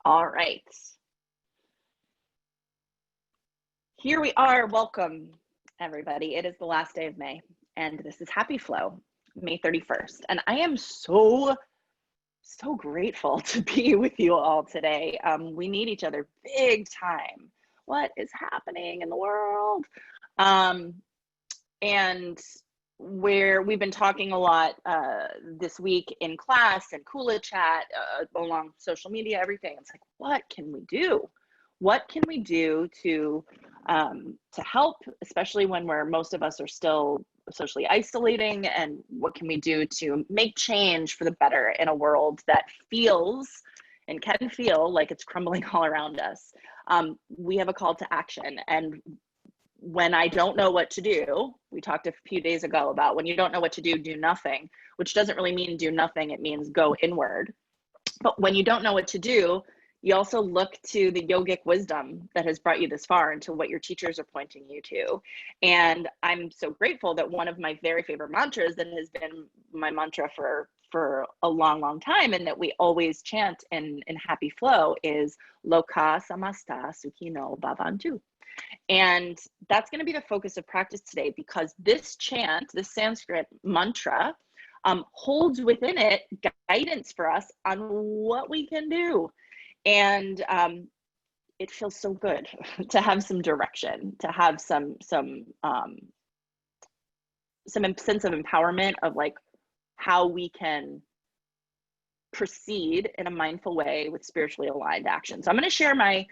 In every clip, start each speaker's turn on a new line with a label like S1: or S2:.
S1: All right. Here we are. Welcome, everybody. It is the last day of May, and this is Happy Flow, May 31st. And I am so grateful to be with you all today. We need each other big time. What is happening in the world? And where we've been talking a lot this week in class and Kula chat, along social media, everything. It's like, what can we do? What can we do to help, especially when most of us are still socially isolating, and what can we do to make change for the better in a world that feels and can feel like it's crumbling all around us? We have a call to action, and when I don't know what to do, we talked a few days ago about when you don't know what to do, do nothing, which doesn't really mean do nothing. It means go inward. But when you don't know what to do, you also look to the yogic wisdom that has brought you this far and to what your teachers are pointing you to. And I'm so grateful that one of my very favorite mantras that has been my mantra for a long time, and that we always chant in Happy Flow, is Loka Samasta Sukhino Bhavantu. And that's going to be the focus of practice today, because this chant, this Sanskrit mantra, holds within it guidance for us on what we can do. And it feels so good to have some direction, to have some sense of empowerment of like how we can proceed in a mindful way with spiritually aligned action. So I'm going to share my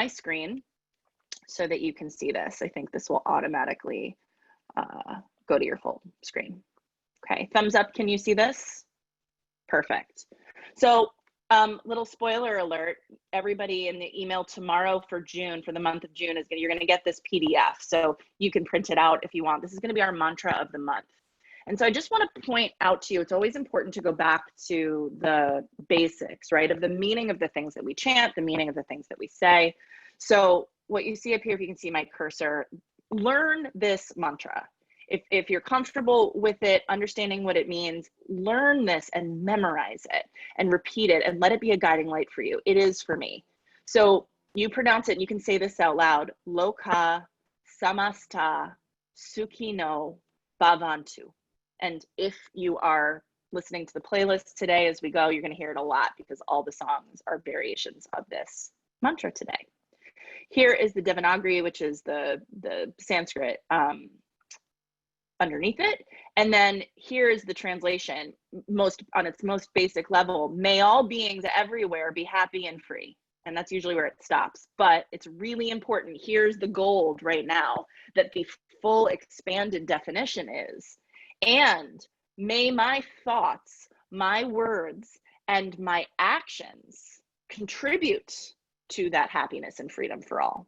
S1: screen so that you can see this. I think this will automatically go to your full screen. Okay, thumbs up. Can you see this? Perfect. So little spoiler alert, everybody in the email tomorrow for June, for the month of June, you're going to get this PDF. So you can print it out if you want. This is going to be our mantra of the month. And so I just want to point out to you, it's always important to go back to the basics, right? Of the meaning of the things that we chant, the meaning of the things that we say. So what you see up here, if you can see my cursor, learn this mantra. If you're comfortable with it, understanding what it means, learn this and memorize it and repeat it and let it be a guiding light for you. It is for me. So you pronounce it, and you can say this out loud: Loka Samasta Sukhino Bhavantu. And if you are listening to the playlist today as we go, you're going to hear it a lot, because all the songs are variations of this mantra today. Here is the Devanagari, which is the Sanskrit underneath it. And then here's the translation, on its most basic level: may all beings everywhere be happy and free. And that's usually where it stops. But it's really important. Here's the gold right now, that the full expanded definition is: and may my thoughts, my words, and my actions contribute to that happiness and freedom for all.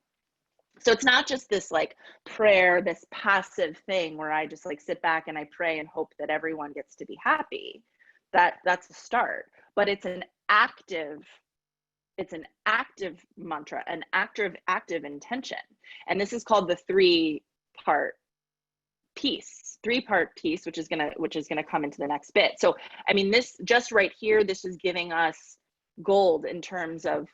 S1: So it's not just this like prayer, this passive thing where I just like sit back and I pray and hope that everyone gets to be happy. That's the start. But it's an active mantra, an active intention. And this is called the three-part piece, which is gonna come into the next bit. So I mean, this just right here, this is giving us gold in terms of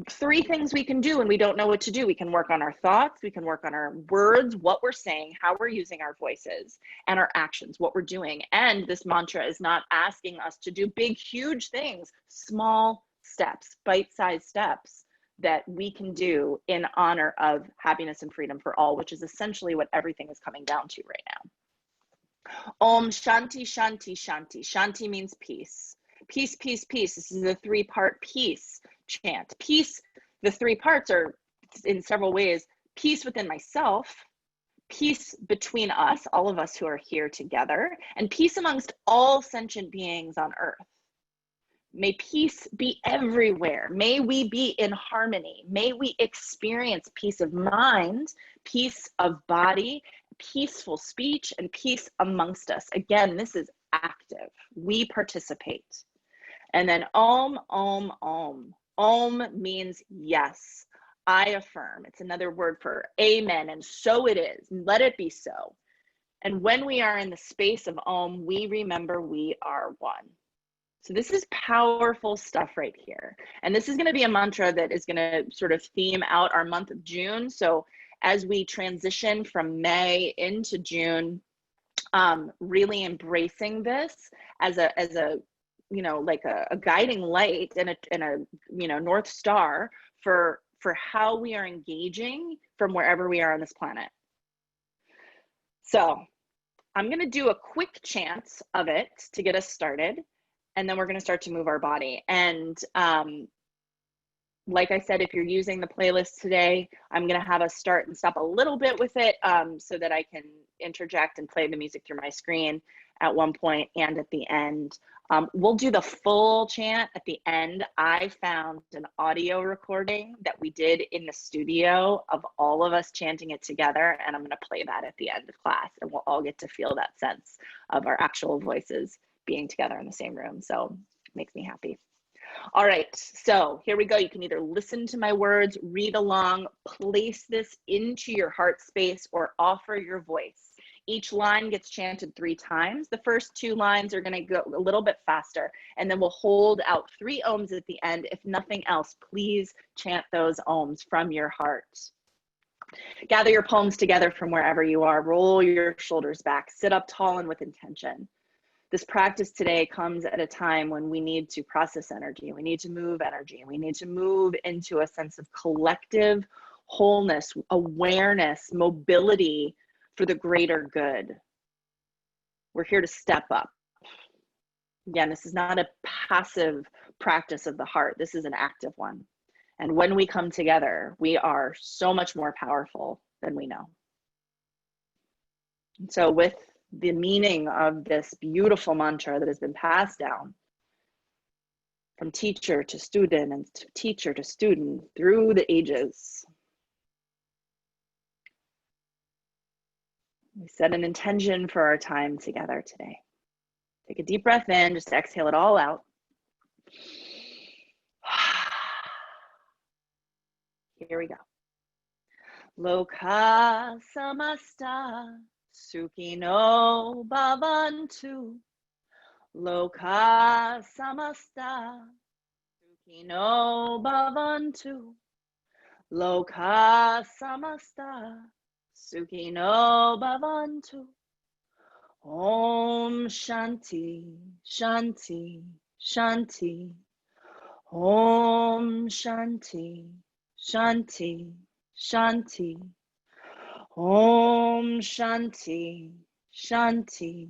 S1: 3 things we can do when we don't know what to do. We can work on our thoughts, we can work on our words, what we're saying, how we're using our voices, and our actions, what we're doing. And this mantra is not asking us to do big, huge things, small steps, bite-sized steps that we can do in honor of happiness and freedom for all, which is essentially what everything is coming down to right now. Om Shanti Shanti Shanti. Shanti means peace. Peace, peace, peace. This is a 3-part peace chant. Peace, the 3 parts are in several ways: peace within myself, peace between us, all of us who are here together, and peace amongst all sentient beings on earth. May peace be everywhere. May we be in harmony. May we experience peace of mind, peace of body, peaceful speech, and peace amongst us. Again, this is active. We participate. And then Om, Om, Om. Om means yes. I affirm. It's another word for amen, and so it is. Let it be so. And when we are in the space of Om, we remember we are one. So this is powerful stuff right here. And this is going to be a mantra that is going to sort of theme out our month of June. So as we transition from May into June, really embracing this as a you know, like a guiding light and a you know, North Star for how we are engaging from wherever we are on this planet. So I'm going to do a quick chant of it to get us started, and then we're going to start to move our body. And like I said, if you're using the playlist today, I'm going to have us start and stop a little bit with it so that I can interject and play the music through my screen at one point and at the end. We'll do the full chant at the end. I found an audio recording that we did in the studio of all of us chanting it together, and I'm going to play that at the end of class, and we'll all get to feel that sense of our actual voices being together in the same room. So it makes me happy. All right, so here we go. You can either listen to my words, read along, place this into your heart space, or offer your voice. Each line gets chanted 3 times. The first 2 lines are going to go a little bit faster, and then we'll hold out 3 ohms at the end. If nothing else, please chant those ohms from your heart. Gather your palms together from wherever you are. Roll your shoulders back. Sit up tall and with intention. This practice today comes at a time when we need to process energy. We need to move energy. We need to move into a sense of collective wholeness, awareness, mobility for the greater good. We're here to step up. Again, this is not a passive practice of the heart. This is an active one. And when we come together, we are so much more powerful than we know. And so with the meaning of this beautiful mantra that has been passed down from teacher to student and teacher to student through the ages, we set an intention for our time together today. Take a deep breath in, just exhale it all out. Here we go. Loka samasta Sukhino bhavantu. Loka samasta Sukhino bhavantu. Loka samasta Sukhino bhavantu. Om Shanti, Shanti, Shanti. Om Shanti, Shanti, Shanti. Om Shanti, Shanti,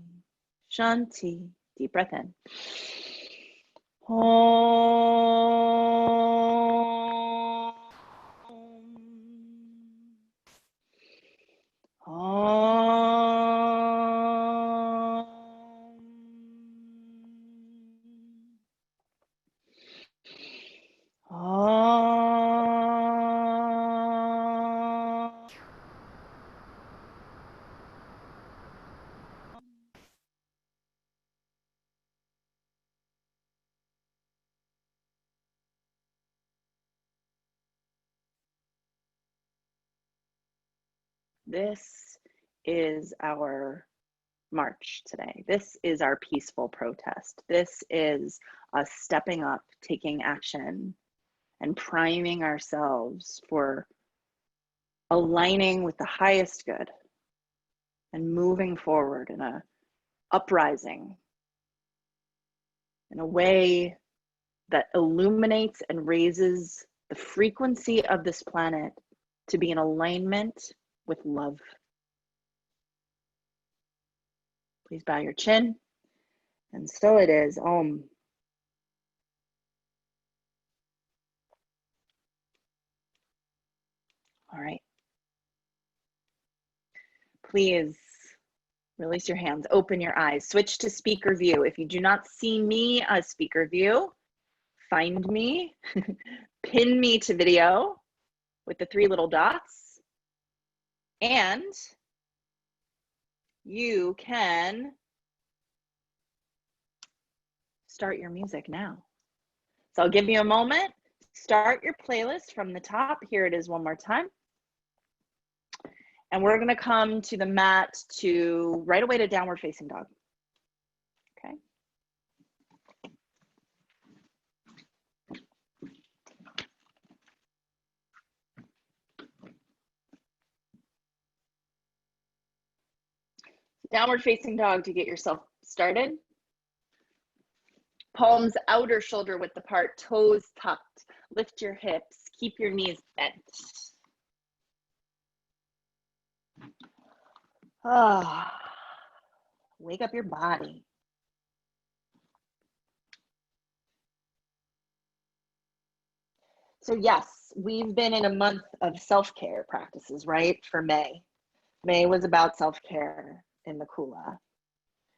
S1: Shanti. Deep breath in. Om. This is our march today. This is our peaceful protest. This is us stepping up, taking action, and priming ourselves for aligning with the highest good and moving forward in a uprising in a way that illuminates and raises the frequency of this planet to be in alignment with love. Please bow your chin. And so it is. Om. All right. Please release your hands, open your eyes, switch to speaker view. If you do not see me as speaker view, find me, pin me to video with the 3 little dots, and you can start your music now. So I'll give you a moment. Start your playlist from the top. Here it is one more time. And we're going to come to the mat to right away to downward facing dog. Okay. Downward facing dog to get yourself started. Palms outer shoulder width apart, toes tucked. Lift your hips, keep your knees bent. Ah, wake up your body. So yes, we've been in a month of self-care practices, right? For May. May was about self-care in the Kula.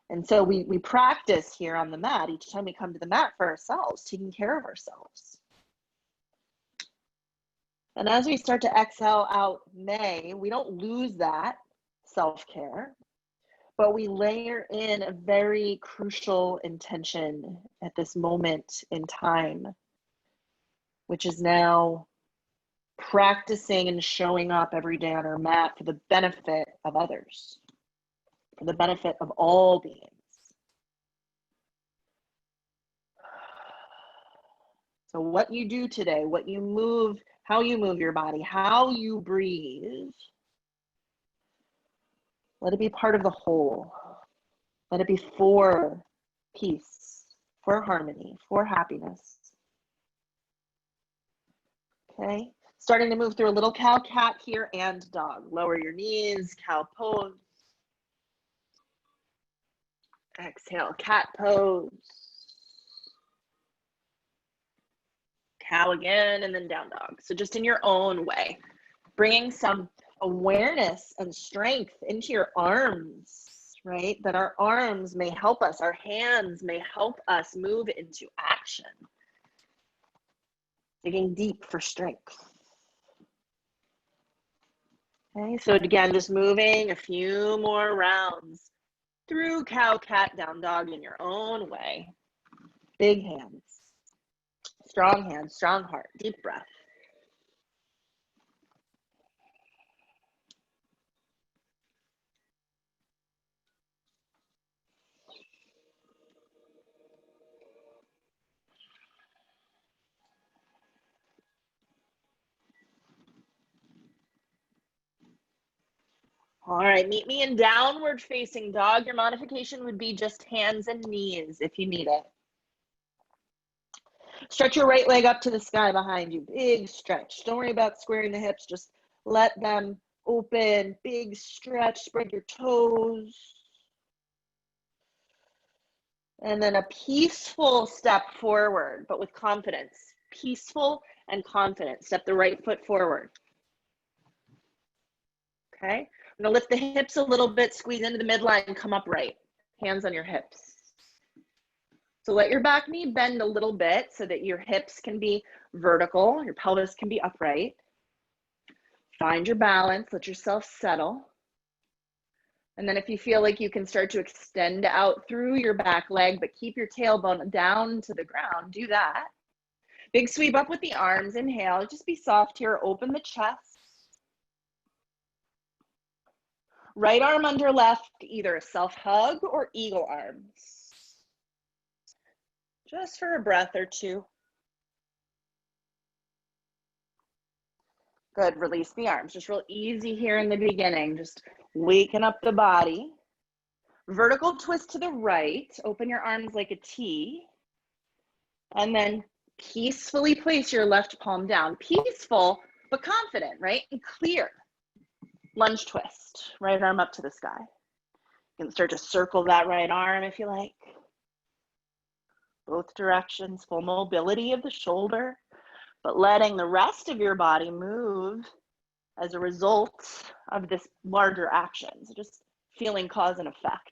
S1: And so we practice here on the mat each time we come to the mat for ourselves, taking care of ourselves. And as we start to exhale out May, we don't lose that self-care, but we layer in a very crucial intention at this moment in time, which is now practicing and showing up every day on our mat for the benefit of others, for the benefit of all beings. So what you do today, what you move, how you move your body, how you breathe, let it be part of the whole. Let it be for peace, for harmony, for happiness. Okay, starting to move through a little cow cat here and dog. Lower your knees, cow pose. Exhale, cat pose. Cow again, and then down dog. So just in your own way, bringing some awareness and strength into your arms, right? That our arms may help us, our hands may help us move into action. Digging deep for strength. Okay, so again, just moving a few more rounds through cow, cat, down dog in your own way. Big hands, strong heart, deep breath. All right, meet me in downward facing dog. Your modification would be just hands and knees if you need it. Stretch your right leg up to the sky behind you. Big stretch. Don't worry about squaring the hips. Just let them open. Big stretch. Spread your toes. And then a peaceful step forward, but with confidence. Peaceful and confident. Step the right foot forward. Okay? I'm going to lift the hips a little bit, squeeze into the midline, and come upright. Hands on your hips. So let your back knee bend a little bit so that your hips can be vertical, your pelvis can be upright. Find your balance, let yourself settle. And then if you feel like you can start to extend out through your back leg, but keep your tailbone down to the ground, do that. Big sweep up with the arms, inhale, just be soft here, open the chest. Right arm under left, either a self-hug or eagle arms. Just for a breath or two. Good, release the arms. Just real easy here in the beginning, just waking up the body. Vertical twist to the right, open your arms like a T. And then peacefully place your left palm down. Peaceful, but confident, right? And clear. Lunge twist, right arm up to the sky. You can start to circle that right arm if you like. Both directions, full mobility of the shoulder, but letting the rest of your body move as a result of this larger action. So just feeling cause and effect.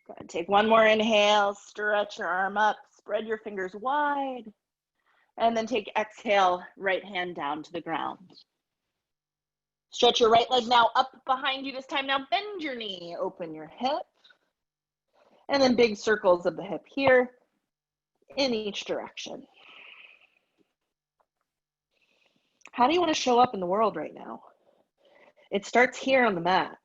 S1: Go ahead, take one more inhale, stretch your arm up, spread your fingers wide. And then take exhale, right hand down to the ground. Stretch your right leg now up behind you this time. Now bend your knee, open your hip. And then big circles of the hip here in each direction. How do you want to show up in the world right now? It starts here on the mat.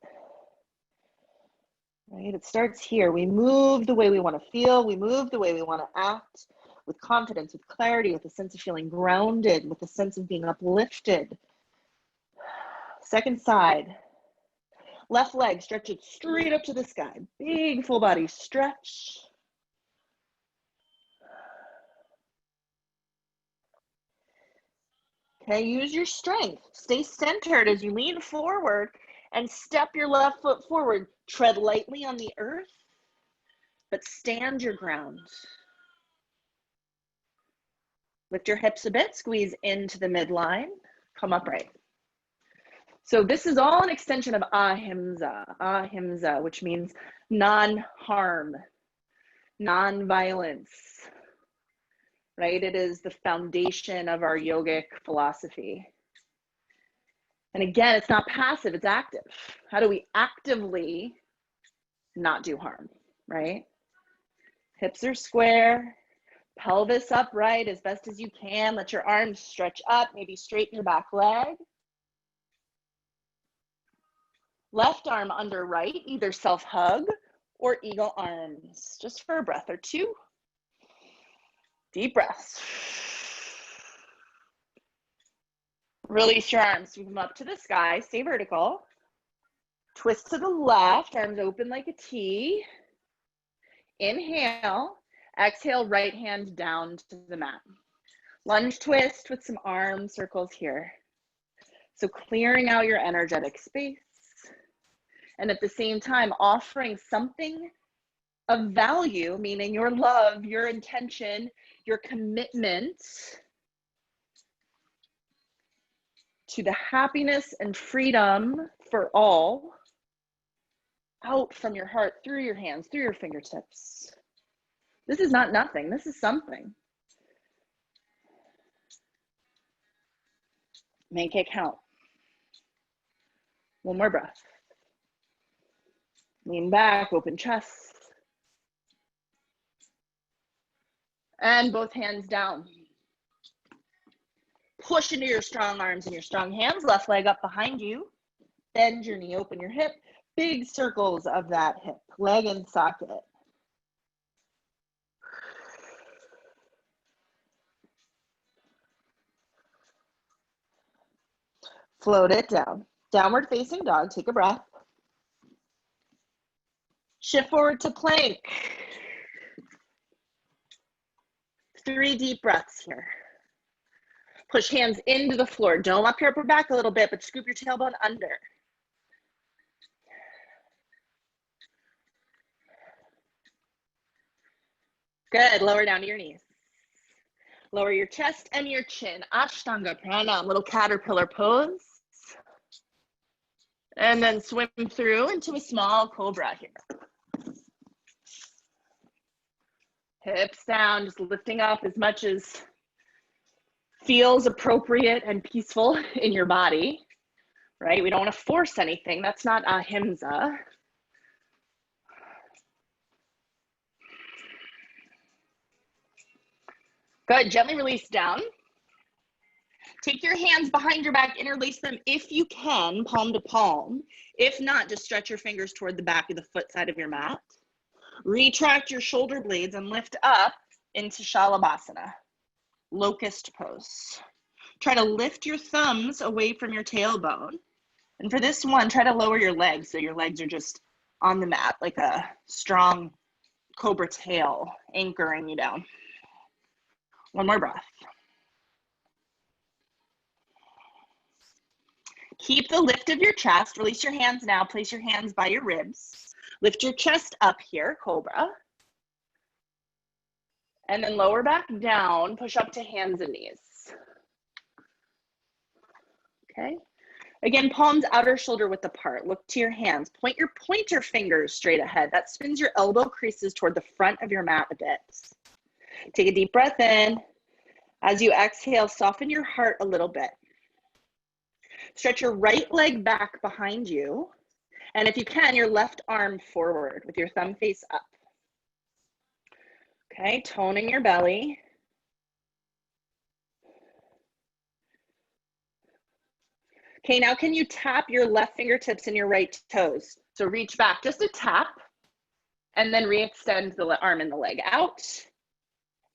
S1: Right? It starts here. We move the way we want to feel. We move the way we want to act. With confidence, with clarity, with a sense of feeling grounded, with a sense of being uplifted. Second side. Left leg, stretch it straight up to the sky. Big full body stretch. Okay, use your strength. Stay centered as you lean forward and step your left foot forward. Tread lightly on the earth, but stand your ground. Lift your hips a bit, squeeze into the midline, come upright. So this is all an extension of ahimsa, which means non-harm, non-violence, right? It is the foundation of our yogic philosophy. And again, it's not passive, it's active. How do we actively not do harm, right? Hips are square, pelvis upright as best as you can. Let your arms stretch up, maybe straighten your back leg. Left arm under right, either self-hug or eagle arms, just for a breath or two. Deep breaths. Release your arms, sweep them up to the sky, stay vertical. Twist to the left, arms open like a T. Inhale, exhale, right hand down to the mat. Lunge twist with some arm circles here. So clearing out your energetic space. And at the same time, offering something of value, meaning your love, your intention, your commitment to the happiness and freedom for all out from your heart, through your hands, through your fingertips. This is not nothing, this is something. Make it count. One more breath. Lean back, open chest. And both hands down. Push into your strong arms and your strong hands. Left leg up behind you. Bend your knee, open your hip. Big circles of that hip, leg in socket. Float it down. Downward facing dog, take a breath. Shift forward to plank. 3 deep breaths here. Push hands into the floor. Dome up your upper back a little bit, but scoop your tailbone under. Good, lower down to your knees. Lower your chest and your chin. Ashtanga Pranam, little caterpillar pose. And then swim through into a small cobra here. Hips down, just lifting up as much as feels appropriate and peaceful in your body, right? We don't want to force anything. That's not ahimsa. Good, gently release down. Take your hands behind your back, interlace them if you can, palm to palm. If not, just stretch your fingers toward the back of the foot side of your mat. Retract your shoulder blades and lift up into Shalabhasana, locust pose. Try to lift your thumbs away from your tailbone. And for this one, try to lower your legs so your legs are just on the mat, like a strong cobra tail anchoring you down. One more breath. Keep the lift of your chest. Release your hands now. Place your hands by your ribs. Lift your chest up here, cobra. And then lower back down. Push up to hands and knees. Okay. Again, palms outer shoulder width apart. Look to your hands. Point your pointer fingers straight ahead. That spins your elbow creases toward the front of your mat a bit. Take a deep breath in. As you exhale, soften your heart a little bit. Stretch your right leg back behind you. And if you can, your left arm forward with your thumb face up. Okay, toning your belly. Okay, now can you tap your left fingertips and your right toes? So reach back, just a tap, and then re-extend the arm and the leg out,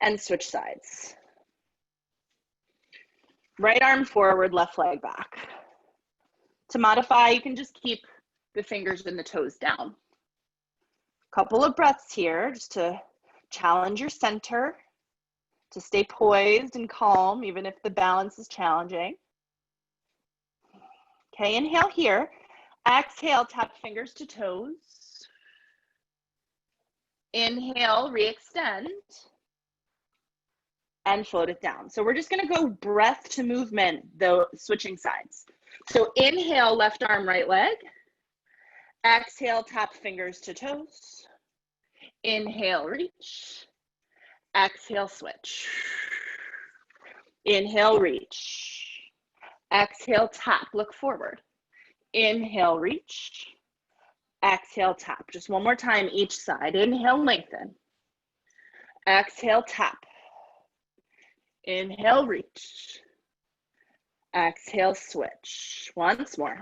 S1: and switch sides. Right arm forward, left leg back. To modify, you can just keep the fingers and the toes down. Couple of breaths here just to challenge your center, to stay poised and calm, even if the balance is challenging. Okay, inhale here. Exhale, tap fingers to toes. Inhale, re-extend. And float it down. So we're just gonna go breath to movement, though, switching sides. So inhale, left arm, right leg. Exhale, tap fingers to toes. Inhale, reach. Exhale, switch. Inhale, reach. Exhale, tap, look forward. Inhale, reach. Exhale, tap. Just one more time each side. Inhale, lengthen. Exhale, tap. Inhale, reach. Exhale, switch. Once more.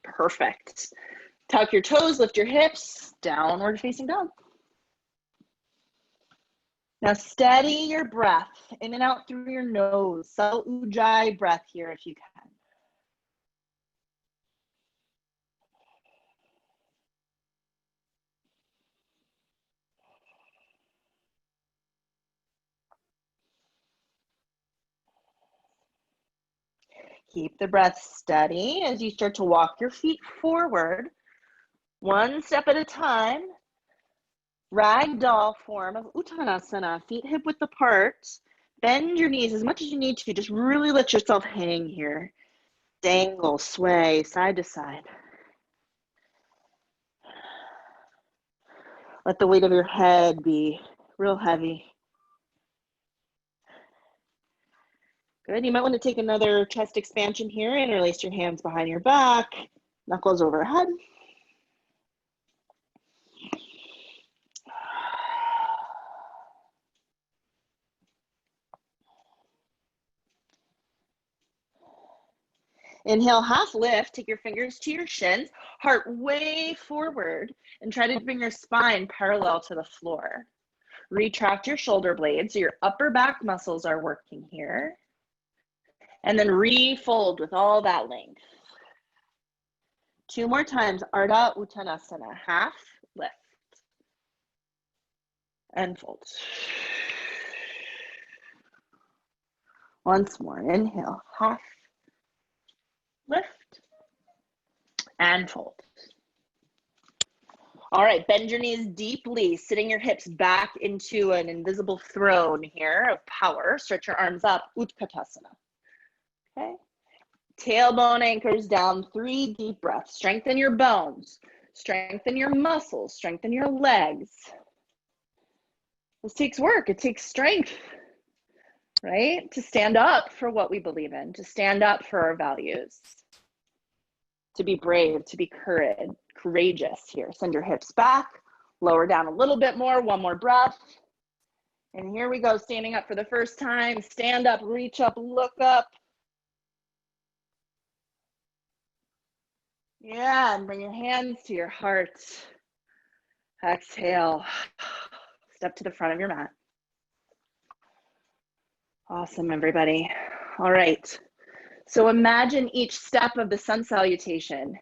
S1: Perfect. Tuck your toes, lift your hips, downward facing dog. Now steady your breath in and out through your nose. So ujjayi breath here if you can. Keep the breath steady as you start to walk your feet forward, one step at a time. Ragdoll form of Uttanasana, feet hip width apart. Bend your knees as much as you need to. Just really let yourself hang here. Dangle, sway, side to side. Let the weight of your head be real heavy. Good. You might want to take another chest expansion here. Interlace your hands behind your back, knuckles overhead. Inhale, half lift. Take your fingers to your shins, heart way forward, and try to bring your spine parallel to the floor. Retract your shoulder blades so your upper back muscles are working here. And then refold with all that length. 2 more times, Ardha Uttanasana, half lift. And fold. Once more, inhale, half lift and fold. All right, bend your knees deeply, sitting your hips back into an invisible throne here of power. Stretch your arms up, Utkatasana. Okay, tailbone anchors down, 3 deep breaths. Strengthen your bones, strengthen your muscles, strengthen your legs. This takes work, it takes strength, right? To stand up for what we believe in, to stand up for our values, to be brave, to be courageous here. Send your hips back, lower down a little bit more, 1 more breath. And here we go, standing up for the first time. Stand up, reach up, look up. Yeah, and bring your hands to your heart. Exhale. Step to the front of your mat. Awesome, everybody. All right. So imagine each step of the sun salutation.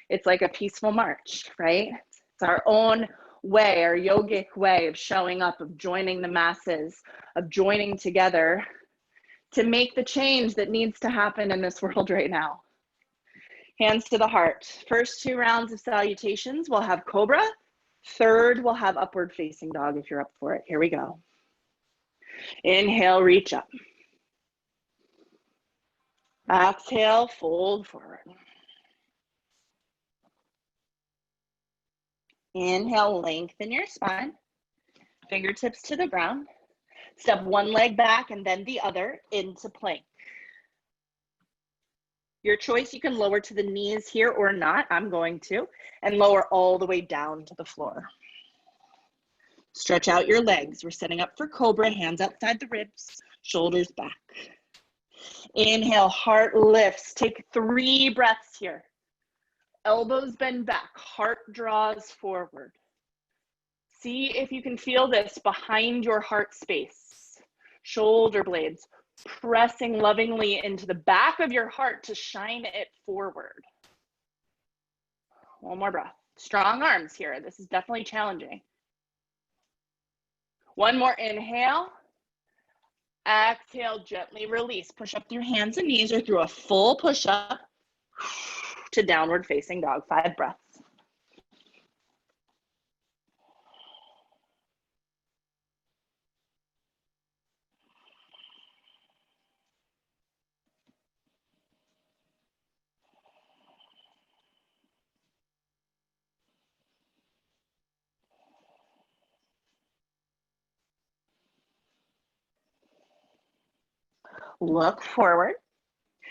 S1: It's like a peaceful march, right? It's our own way, our yogic way of showing up, of joining the masses, of joining together to make the change that needs to happen in this world right now. Hands to the heart. First 2 rounds of salutations, we'll have cobra. Third, we'll have upward facing dog if you're up for it. Here we go. Inhale, reach up. Exhale, fold forward. Inhale, lengthen your spine. Fingertips to the ground. Step 1 leg back and then the other into plank. Your choice, you can lower to the knees here or not. I'm going to. And lower all the way down to the floor. Stretch out your legs. We're setting up for cobra. Hands outside the ribs. Shoulders back. Inhale, heart lifts. Take 3 breaths here. Elbows bend back. Heart draws forward. See if you can feel this behind your heart space. Shoulder blades pressing lovingly into the back of your heart to shine it forward. One more breath. Strong arms here. This is definitely challenging. One more inhale. Exhale, gently release. Push up through hands and knees or through a full push-up to downward facing dog. 5 breaths. Look forward.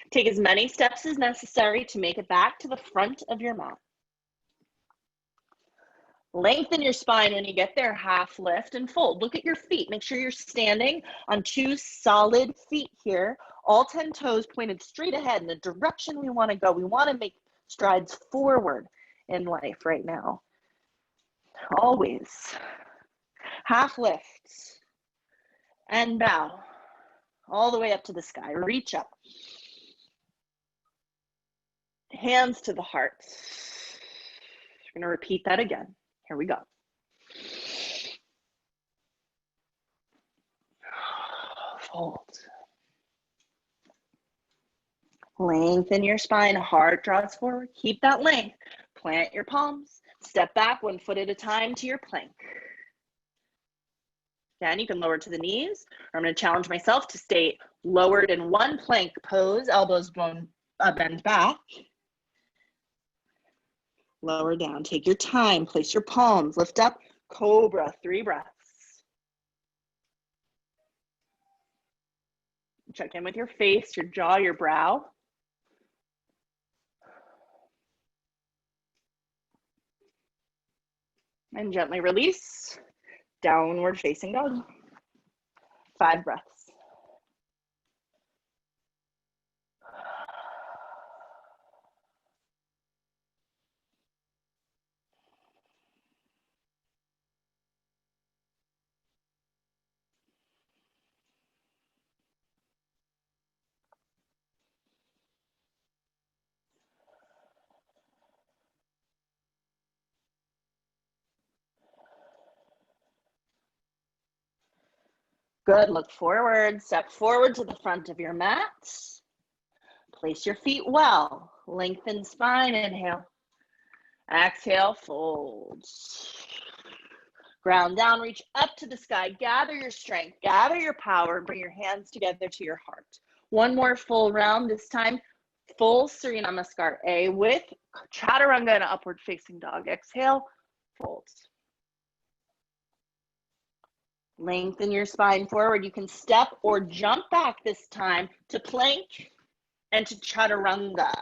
S1: Take as many steps as necessary to make it back to the front of your mat. Lengthen your spine when you get there, half lift and fold. Look at your feet. Make sure you're standing on 2 solid feet here. All 10 toes pointed straight ahead in the direction we want to go. We want to make strides forward in life right now. Always. Half lift and bow all the way up to the sky. Reach up. Hands to the heart. We're going to repeat that again. Here we go. Fold. Lengthen your spine. Heart draws forward. Keep that length. Plant your palms. Step back 1 foot at a time to your plank. Then you can lower to the knees. Or I'm going to challenge myself to stay lowered in one plank pose. Elbows bend back. Lower down. Take your time. Place your palms. Lift up. Cobra. 3 breaths. Check in with your face, your jaw, your brow. And gently release. Downward facing dog. 5 breaths. Good, look forward, step forward to the front of your mat. Place your feet well, lengthen spine, inhale. Exhale, fold. Ground down, reach up to the sky, gather your strength, gather your power, and bring your hands together to your heart. One more full round, this time full Surya Namaskar A with Chaturanga and upward facing dog. Exhale, fold. Lengthen your spine forward. You can step or jump back this time to plank and to Chaturanga.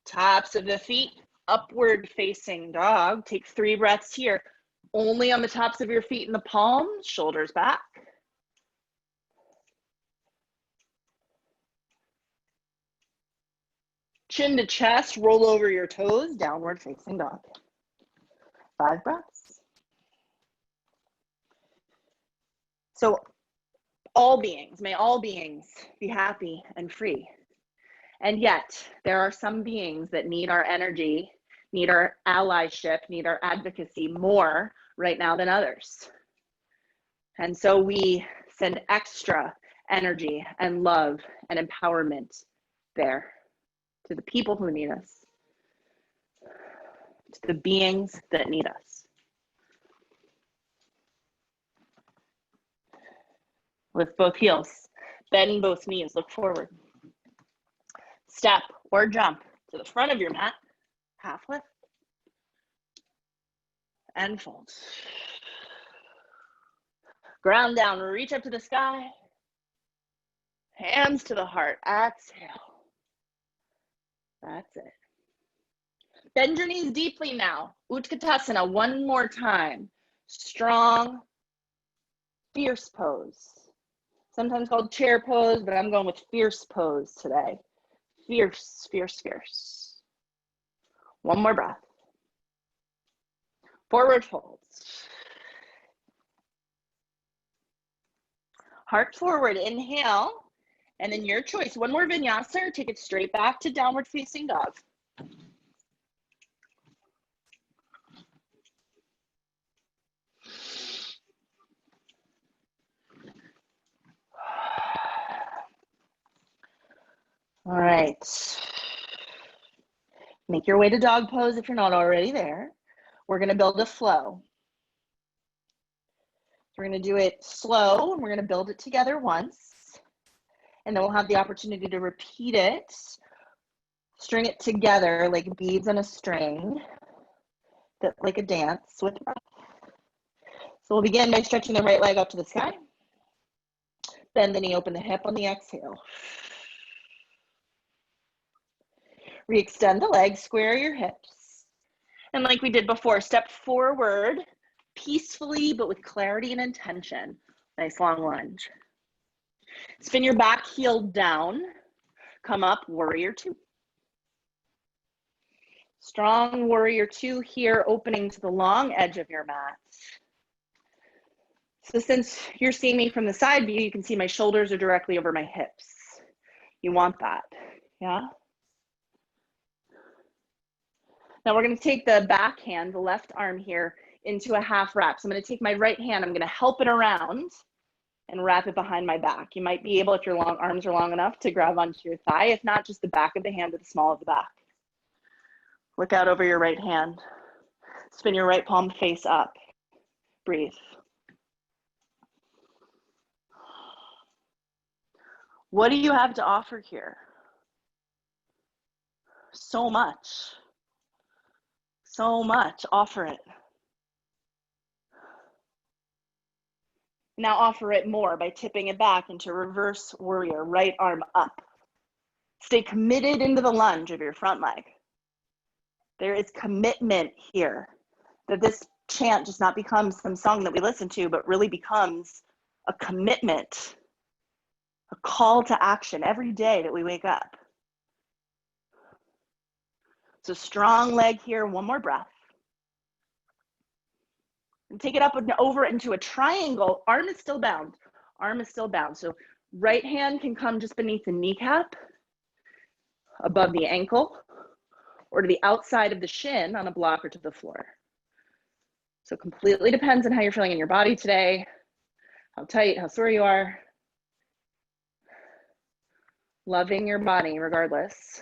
S1: Tops of the feet, upward facing dog. Take 3 breaths here. Only on the tops of your feet and the palms, shoulders back. Chin to chest, roll over your toes, downward facing dog. 5 breaths. So may all beings be happy and free. And yet, there are some beings that need our energy, need our allyship, need our advocacy more right now than others. And so we send extra energy and love and empowerment there to the people who need us, to the beings that need us. Lift both heels, bend both knees, look forward. Step or jump to the front of your mat, half lift, and fold. Ground down, reach up to the sky, hands to the heart, exhale. That's it. Bend your knees deeply now. Utkatasana, one more time. Strong, fierce pose. Sometimes called chair pose, but I'm going with fierce pose today. Fierce, fierce, fierce. One more breath. Forward folds. Heart forward, inhale, and then your choice. One more vinyasa, or take it straight back to downward facing dog. All right. Make your way to dog pose if you're not already there. We're going to build a flow. We're going to do it slow, and we're going to build it together once. And then we'll have the opportunity to repeat it, string it together like beads on a string, like a dance with breath. So we'll begin by stretching the right leg up to the sky. Bend the knee, open the hip on the exhale. Re-extend the leg, square your hips. And like we did before, step forward peacefully, but with clarity and intention. Nice long lunge. Spin your back heel down. Come up, warrior two. Strong warrior two here, opening to the long edge of your mat. So since you're seeing me from the side view, you can see my shoulders are directly over my hips. You want that, yeah? Now we're gonna take the back hand, the left arm here, into a half wrap. So I'm gonna take my right hand, I'm gonna help it around and wrap it behind my back. You might be able, if your arms are long enough, to grab onto your thigh. If not, just the back of the hand to the small of the back. Look out over your right hand. Spin your right palm face up. Breathe. What do you have to offer here? So much. So much. Offer it. Now offer it more by tipping it back into reverse warrior, right arm up. Stay committed into the lunge of your front leg. There is commitment here, that this chant just not becomes some song that we listen to, but really becomes a commitment, a call to action every day that we wake up. So strong leg here, one more breath. And take it up and over into a triangle. Arm is still bound. Arm is still bound. So right hand can come just beneath the kneecap, above the ankle, or to the outside of the shin on a block or to the floor. So completely depends on how you're feeling in your body today, how tight, how sore you are. Loving your body regardless.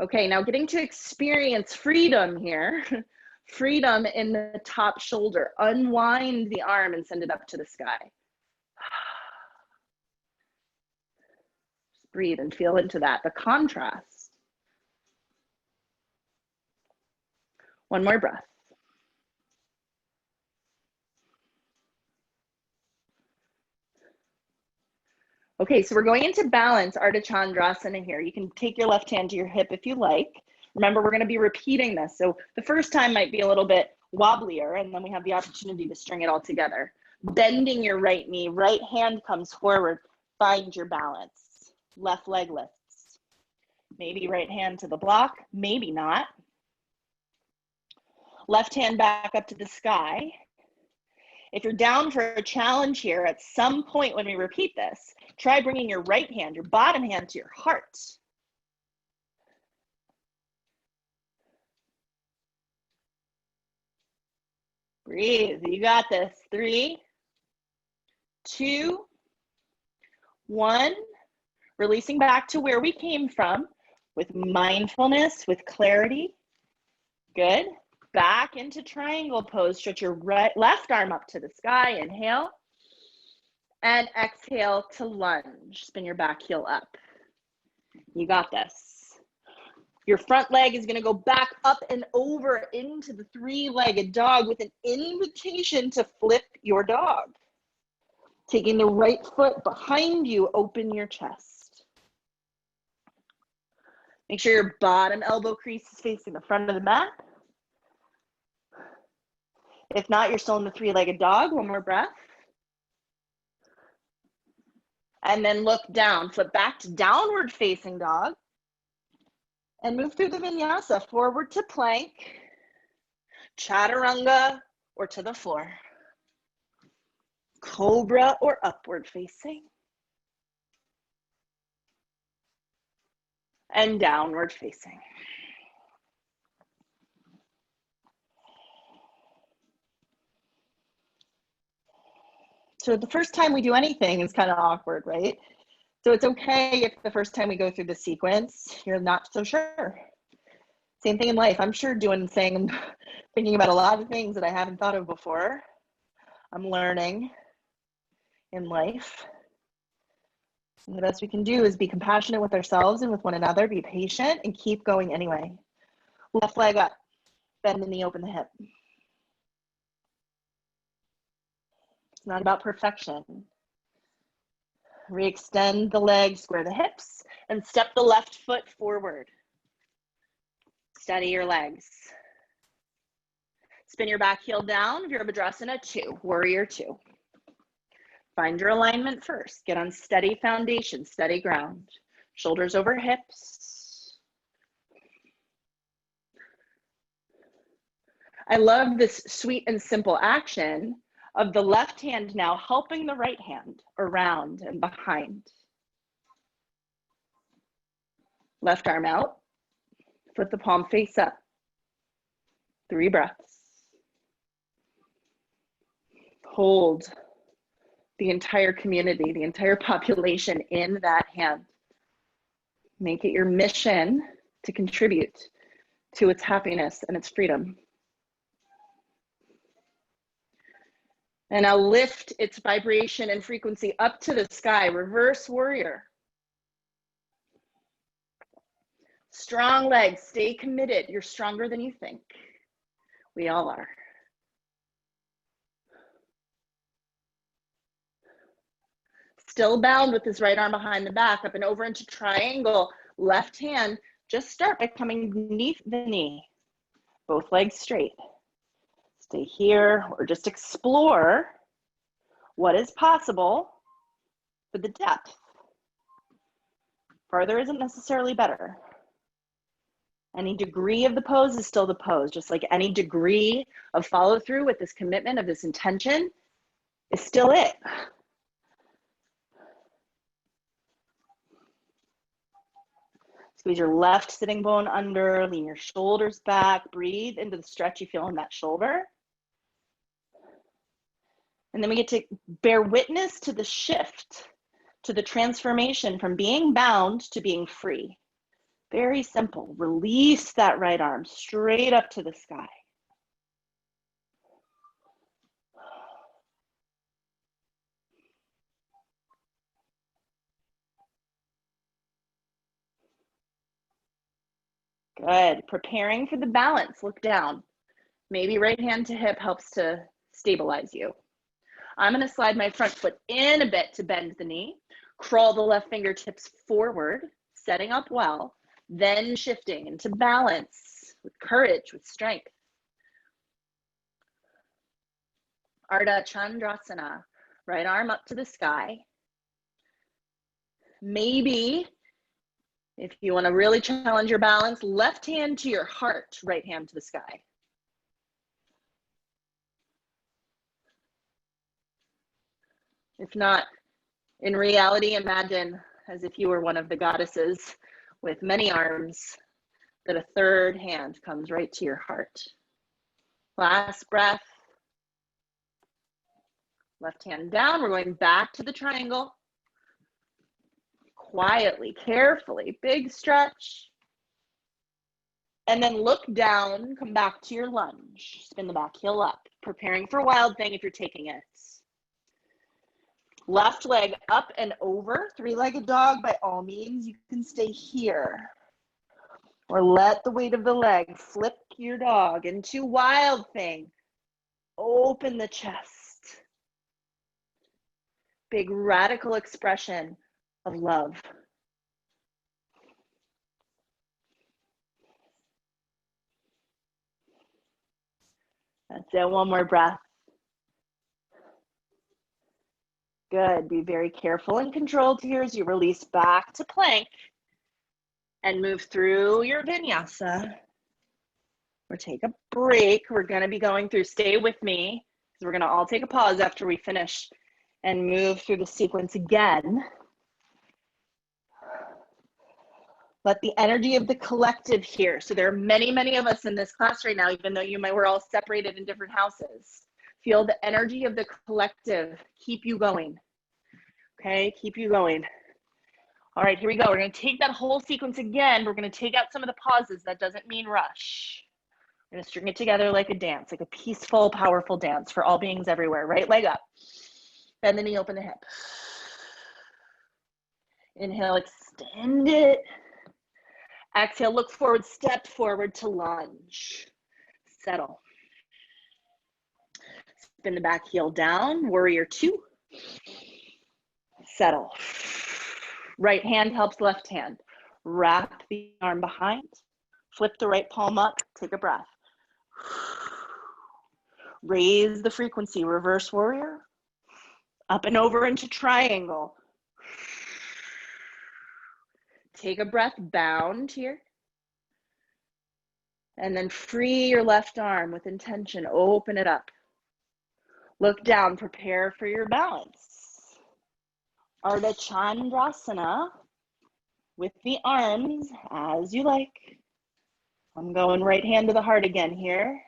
S1: Okay, now getting to experience freedom here. Freedom in the top shoulder. Unwind the arm and send it up to the sky. Just breathe and feel into that, the contrast. One more breath. Okay, so we're going into balance, Ardha Chandrasana here. You can take your left hand to your hip if you like. Remember, we're going to be repeating this. So the first time might be a little bit wobblier, and then we have the opportunity to string it all together. Bending your right knee, right hand comes forward. Find your balance. Left leg lifts. Maybe right hand to the block, maybe not. Left hand back up to the sky. If you're down for a challenge here, at some point when we repeat this, try bringing your right hand, your bottom hand, to your heart. Breathe, you got this. 3, 2, 1. Releasing back to where we came from with mindfulness, with clarity. Good. Back into triangle pose. Stretch your left arm up to the sky. Inhale. And exhale to lunge. Spin your back heel up. You got this. Your front leg is going to go back up and over into the three-legged dog with an invitation to flip your dog. Taking the right foot behind you, open your chest. Make sure your bottom elbow crease is facing the front of the mat. If not, you're still in the three-legged dog. One more breath. And then look down, flip back to downward facing dog. And move through the vinyasa, forward to plank, chaturanga, or to the floor. Cobra or upward facing. And downward facing. So the first time we do anything is kind of awkward, right? So it's okay if the first time we go through the sequence, you're not so sure. Same thing in life. I'm sure thinking about a lot of things that I haven't thought of before. I'm learning in life. And the best we can do is be compassionate with ourselves and with one another, be patient, and keep going anyway. Left leg up, bend the knee, open the hip. It's not about perfection. Re-extend the leg, square the hips, and step the left foot forward. Steady your legs. Spin your back heel down, Virabhadrasana 2, Warrior 2. Find your alignment first. Get on steady foundation, steady ground. Shoulders over hips. I love this sweet and simple action of the left hand now helping the right hand around and behind. Left arm out, flip the palm face up. 3 breaths. Hold the entire community, the entire population in that hand. Make it your mission to contribute to its happiness and its freedom. And now lift its vibration and frequency up to the sky, reverse warrior. Strong legs, stay committed. You're stronger than you think. We all are. Still bound with this right arm behind the back, up and over into triangle. Left hand, just start by coming beneath the knee. Both legs straight. Stay here or just explore what is possible for the depth. Farther isn't necessarily better. Any degree of the pose is still the pose, just like any degree of follow through with this commitment of this intention is still it. Squeeze your left sitting bone under, lean your shoulders back, breathe into the stretch you feel in that shoulder. And then we get to bear witness to the shift, to the transformation from being bound to being free. Very simple. Release that right arm straight up to the sky. Good. Preparing for the balance. Look down. Maybe right hand to hip helps to stabilize you. I'm going to slide my front foot in a bit to bend the knee. Crawl the left fingertips forward, setting up well, then shifting into balance with courage, with strength. Ardha Chandrasana. Right arm up to the sky. Maybe, if you want to really challenge your balance, left hand to your heart, right hand to the sky. If not, in reality, imagine as if you were one of the goddesses with many arms, that a third hand comes right to your heart. Last breath. Left hand down. We're going back to the triangle. Quietly, carefully, big stretch. And then look down, come back to your lunge. Spin the back heel up, preparing for Wild Thing if you're taking it. Left leg up and over, 3-legged dog. By all means, you can stay here. Or let the weight of the leg flip your dog into Wild Thing. Open the chest. Big radical expression of love. That's it, one more breath. Good, be very careful and controlled here as you release back to plank and move through your vinyasa. Or take a break. We're gonna be going through, stay with me, because we're gonna all take a pause after we finish and move through the sequence again. Let the energy of the collective here. So there are many, many of us in this class right now, even though we're all separated in different houses. Feel the energy of the collective keep you going. Okay, keep you going. All right, here we go. We're going to take that whole sequence again. We're going to take out some of the pauses. That doesn't mean rush. We're going to string it together like a dance, like a peaceful, powerful dance for all beings everywhere. Right leg up. Bend the knee, open the hip. Inhale, extend it. Exhale, look forward, step forward to lunge. Settle. Spin the back heel down, warrior two. Settle. Right hand helps left hand. Wrap the arm behind. Flip the right palm up, take a breath. Raise the frequency, reverse warrior. Up and over into triangle. Take a breath, bound here. And then free your left arm with intention, open it up. Look down, prepare for your balance. Ardha Chandrasana with the arms as you like. I'm going right hand to the heart again here.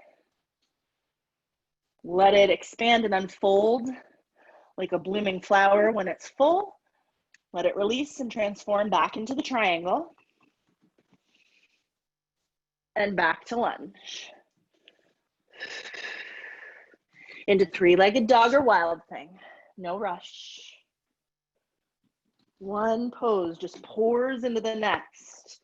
S1: Let it expand and unfold like a blooming flower when it's full. Let it release and transform back into the triangle. And back to lunge. Into three-legged dog or wild thing. No rush. One pose just pours into the next.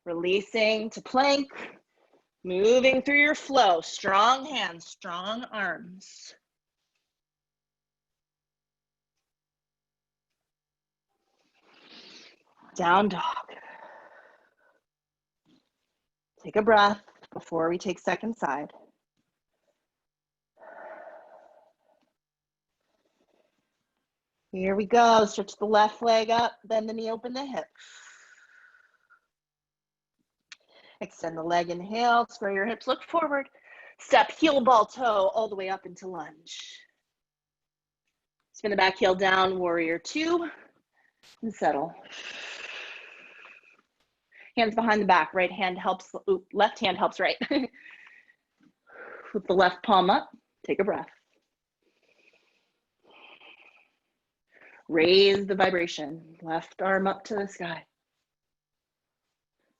S1: Releasing to plank. Moving through your flow. Strong hands, strong arms. Down dog. Take a breath before we take second side. Here we go. Stretch the left leg up, bend the knee, open the hip. Extend the leg, inhale, square your hips, look forward. Step heel, ball, toe, all the way up into lunge. Spin the back heel down, warrior two, and settle. Hands behind the back, right hand helps, left hand helps right. With the left palm up, take a breath. Raise the vibration, left arm up to the sky.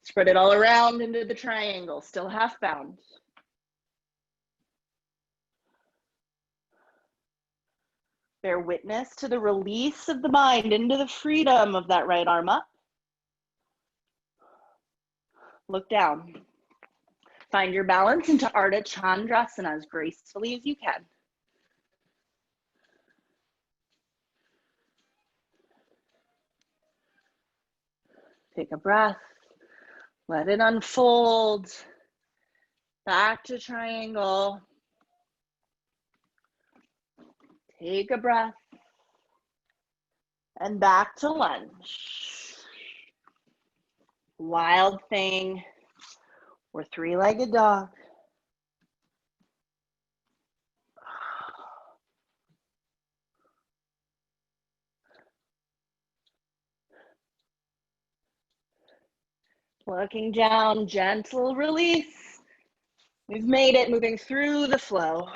S1: Spread it all around into the triangle, still half bound. Bear witness to the release of the mind into the freedom of that right arm up. Look down. Find your balance into Ardha Chandrasana as gracefully as you can. Take a breath. Let it unfold. Back to triangle. Take a breath. And back to lunge. Wild thing or three-legged dog. Looking down, gentle release. We've made it, moving through the flow.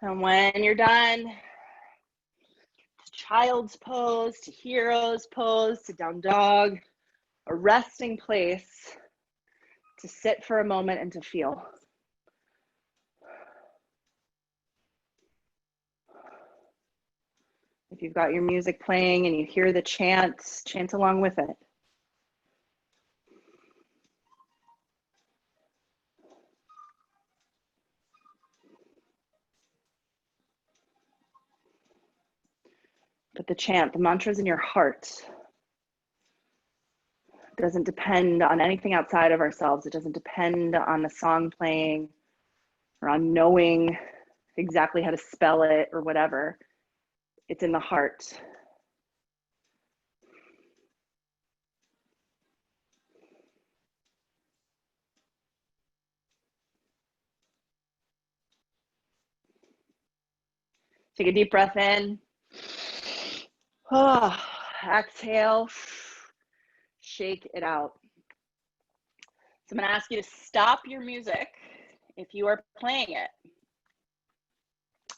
S1: And when you're done, to child's pose, to hero's pose, to down dog, a resting place to sit for a moment and to feel. If you've got your music playing and you hear the chant, chant along with it. But the chant, the mantra's in your heart. It doesn't depend on anything outside of ourselves. It doesn't depend on the song playing or on knowing exactly how to spell it or whatever. It's in the heart. Take a deep breath in. Oh, exhale. Shake it out. So I'm going to ask you to stop your music if you are playing it.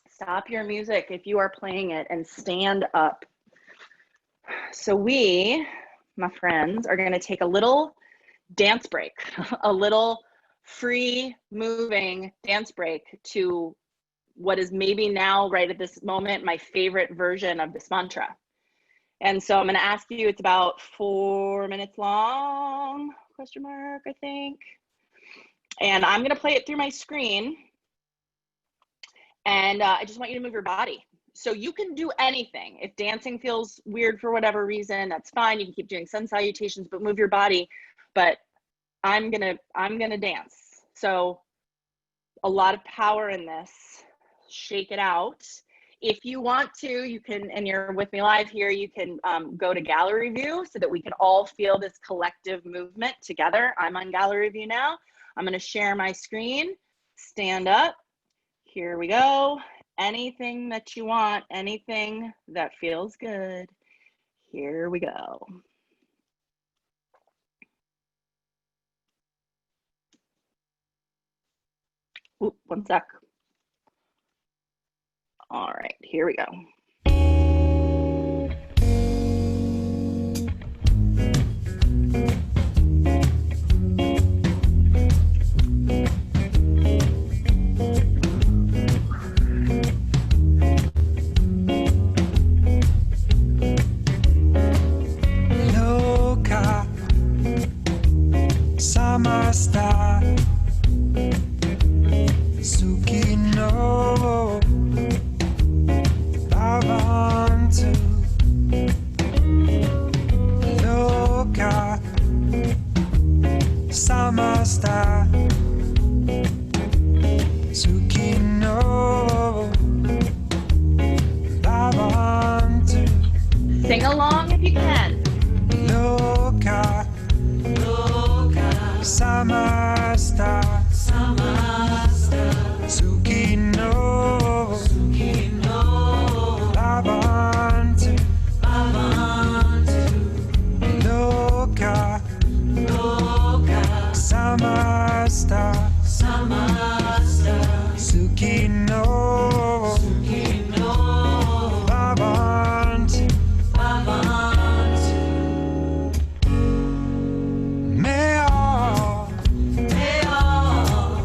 S1: Stop your music if you are playing it and stand up. So we, my friends, are going to take a little dance break, a little free moving dance break to what is maybe now, right at this moment, my favorite version of this mantra. And so I'm going to ask you, it's about 4 minutes long, question mark, I think. And I'm going to play it through my screen. And I just want you to move your body. So you can do anything. If dancing feels weird for whatever reason, that's fine. You can keep doing sun salutations, but move your body. But I'm gonna dance. So a lot of power in this. Shake it out. If you want to, you can, and you're with me live here, you can go to gallery view so that we can all feel this collective movement together. I'm on gallery view now. I'm going to share my screen, stand up. Here we go. Anything that you want, anything that feels good. Here we go. Ooh, one sec. All right, here we go.
S2: Loca, samasta, Sukino, Babantu. Loca, samasta, Sukino, Babantu.
S1: Sing along if you can.
S2: Loca, samasta, Sukino, Babantu. Loca, samasta, Sukino, Babantu. May all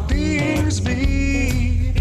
S2: beings be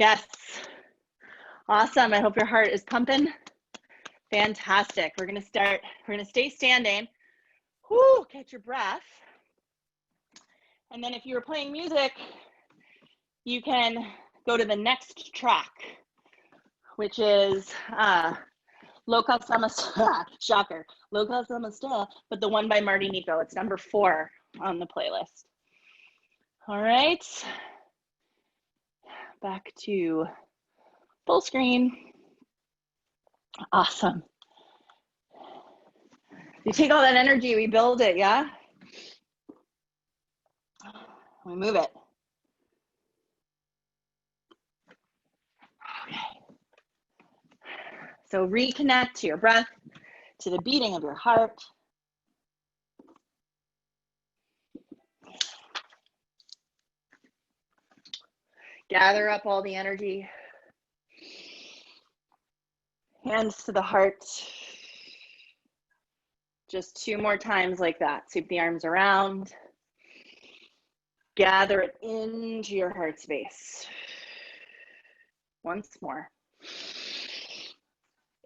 S1: Yes. Awesome. I hope your heart is pumping. Fantastic. We're going to start. We're going to stay standing. Whoo, catch your breath. And then if you were playing music, you can go to the next track, which is Loca Samasta, shocker, Loca Samasta, but the one by Marty Nico. It's number 4 on the playlist. All right. Back to full screen. Awesome. We take all that energy, we build it, yeah? We move it. Okay. So reconnect to your breath, to the beating of your heart. Gather up all the energy. Hands to the heart. Just 2 more times like that. Sweep the arms around. Gather it into your heart space. Once more.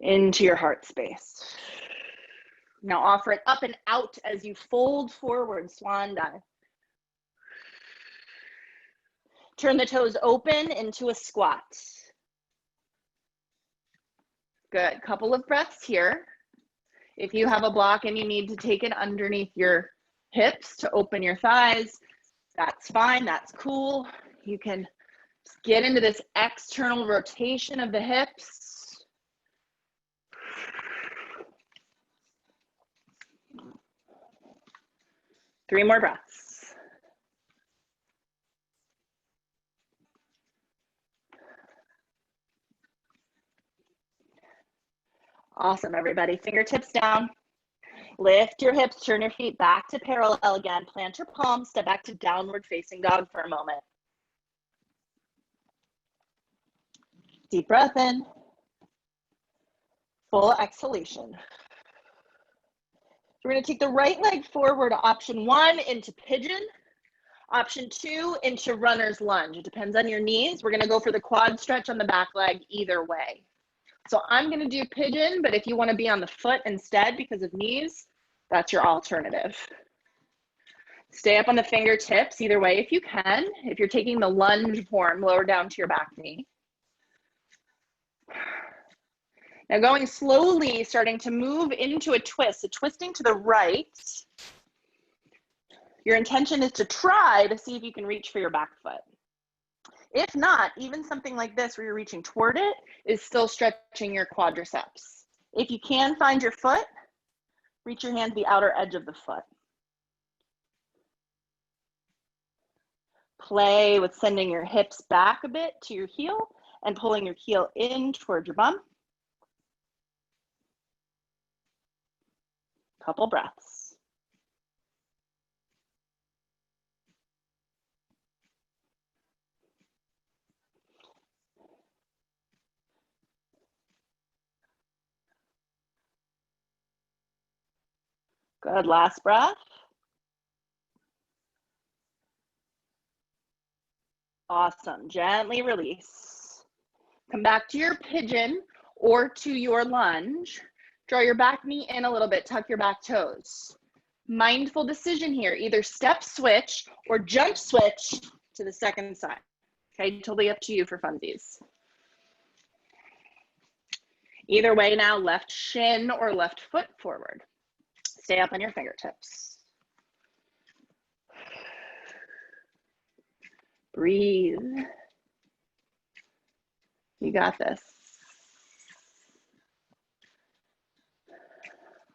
S1: Into your heart space. Now offer it up and out as you fold forward, swan dive. Turn the toes open into a squat. Good. Couple of breaths here. If you have a block and you need to take it underneath your hips to open your thighs, that's fine. That's cool. You can get into this external rotation of the hips. Three more breaths. Awesome, everybody. Fingertips down. Lift your hips, turn your feet back to parallel again. Plant your palms, step back to downward facing dog for a moment. Deep breath in. Full exhalation. So we're going to take the right leg forward, option 1 into pigeon, option 2 into runner's lunge. It depends on your knees. We're going to go for the quad stretch on the back leg either way. So I'm going to do pigeon, but if you want to be on the foot instead because of knees, that's your alternative. Stay up on the fingertips either way if you can. If you're taking the lunge form, lower down to your back knee. Now going slowly, starting to move into a twist, so twisting to the right. Your intention is to try to see if you can reach for your back foot. If not, even something like this where you're reaching toward it is still stretching your quadriceps. If you can find your foot, reach your hand to the outer edge of the foot. Play with sending your hips back a bit to your heel and pulling your heel in toward your bum. Couple breaths. Good, last breath. Awesome, gently release. Come back to your pigeon or to your lunge. Draw your back knee in a little bit, tuck your back toes. Mindful decision here, either step switch or jump switch to the second side. Okay, totally up to you for funsies. Either way now, left shin or left foot forward. Stay up on your fingertips. Breathe. You got this.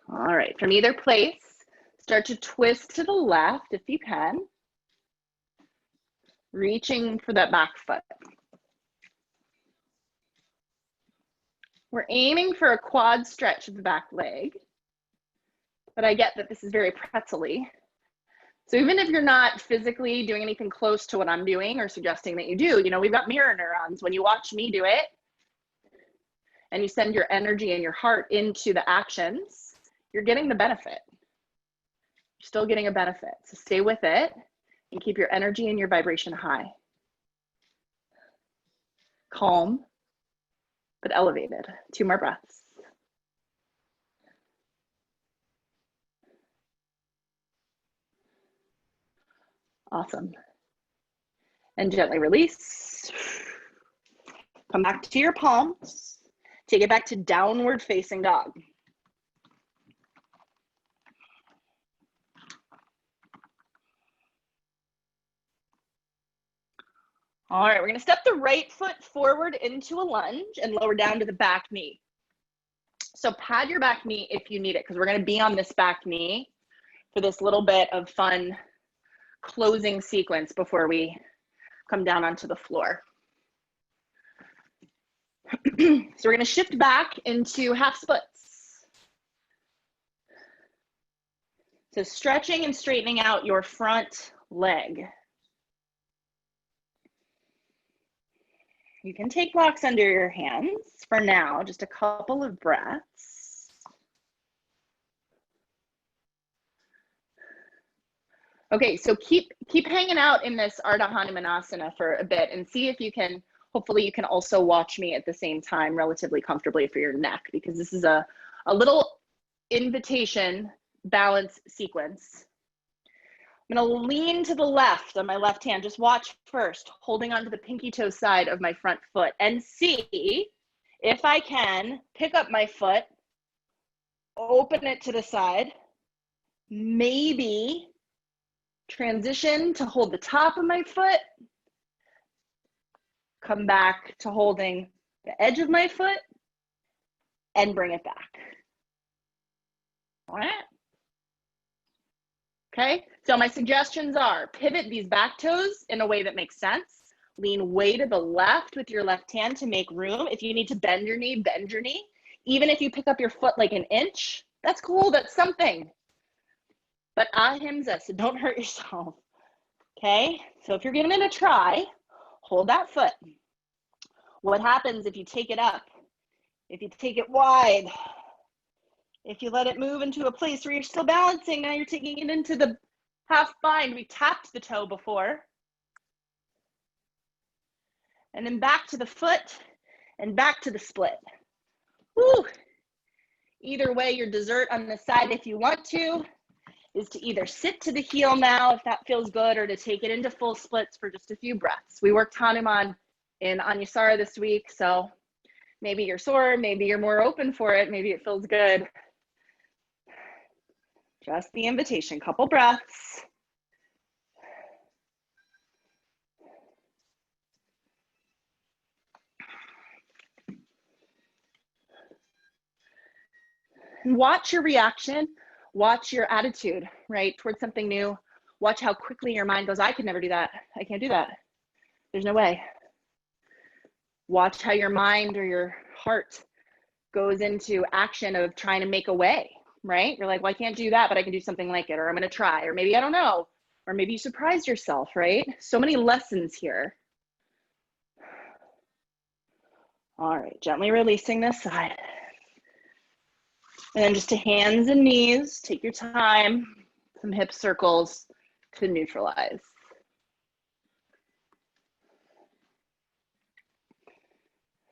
S1: All right, from either place, start to twist to the left if you can. Reaching for that back foot. We're aiming for a quad stretch of the back leg, but I get that this is very pretzel-y. So even if you're not physically doing anything close to what I'm doing or suggesting that you do, you know, we've got mirror neurons. When you watch me do it and you send your energy and your heart into the actions, you're getting the benefit. You're still getting a benefit. So stay with it and keep your energy and your vibration high. calm, but elevated. 2 more breaths. Awesome. And gently release. Come back to your palms. Take it back to downward facing dog. All right, we're gonna step the right foot forward into a lunge and lower down to the back knee. So pad your back knee if you need it, because we're gonna be on this back knee for this little bit of fun closing sequence before we come down onto the floor. So we're gonna shift back into half splits. So stretching and straightening out your front leg. You can take blocks under your hands for now, just a couple of breaths. Okay, so keep hanging out in this Ardha Hanumanasana for a bit and see if you can, hopefully you can also watch me at the same time relatively comfortably for your neck, because this is a little invitation balance sequence. I'm gonna lean to the left on my left hand. Just watch first, holding onto the pinky toe side of my front foot, and see if I can pick up my foot, open it to the side, maybe transition to hold the top of my foot, come back to holding the edge of my foot, and bring it back. All right. Okay, so my suggestions are pivot these back toes in a way that makes sense. Lean way to the left with your left hand to make room. If you need to bend your knee, bend your knee. Even if you pick up your foot like an inch, that's cool, that's something. But ahimsa, so don't hurt yourself. Okay, so if you're giving it a try, hold that foot. What happens if you take it up? If you take it wide? If you let it move into a place where you're still balancing, now you're taking it into the half bind. We tapped the toe before. And then back to the foot and back to the split. Woo! Either way, your dessert on the side, if you want to, is to either sit to the heel now, if that feels good, or to take it into full splits for just a few breaths. We worked Hanuman in Anusara this week, so maybe you're sore, maybe you're more open for it, maybe it feels good. Just the invitation, couple breaths. And watch your reaction, watch your attitude, right, towards something new. Watch how quickly your mind goes, I could never do that. I can't do that. There's no way. Watch how your mind or your heart goes into action of trying to make a way, right? You're like, well, I can't do that, but I can do something like it, or I'm gonna try, or maybe I don't know, or maybe you surprised yourself, right? So many lessons here. All right, gently releasing this side. And then just to hands and knees, take your time, some hip circles to neutralize.